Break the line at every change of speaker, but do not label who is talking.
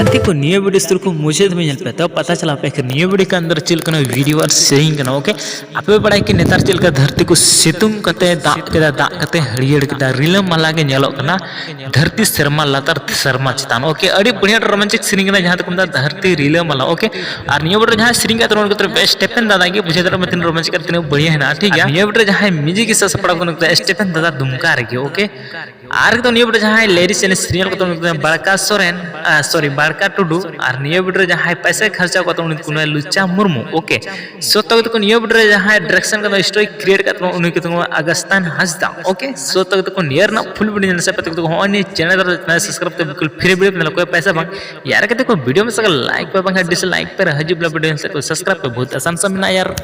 गाते को निये वीडियो को मुझे तो मिल पे तो पता चला पे कि निये वीडियो के अंदर चिल करना वीडियो और शेयरिंग करना ओके आपे बड़ा कि नेतार चिल का धरती को सितुंग कते दा कते हरियर के रिलम माला के नेलो करना धरती शर्मा लतार शर्मा चितान ओके अड़ी बढ़िया रोमांचिक सीरिंग करना जहां तक हम धरती रिलम माला ओके और निये वीडियो जहां सीरिंग का तो बेस्ट स्टेपन दादा के बुझे तर मतिन रोमांचिक करते बढ़िया है ना ठीक है निये वीडियो जहां म्यूजिक के साथ पड़ा को स्टेपन दादा दुमका रे ओके आर तो निये वीडियो जहां लेडीज एंड सीरियल को तो बड़का सोरेन सॉरी बड़का टुडू और निये वीडियो जहां पैसे खर्चा को तो लुच्चा मुर्मू ओके सो तो निये वीडियो जहां डायरेक्शन का स्टोरी क्रिएट का उन्हीं के अगस्तान हंसदा ओके सो तो नियर ना फुल वीडियो से पे तो होनी चैनल सब्सक्राइब तो बिल्कुल फ्री वीडियो कोई पैसा बंग यार कहते को वीडियो में सका लाइक पे बंग डिसलाइक पे हजू वीडियो से सब्सक्राइब पे बहुत आसान से मिला यार।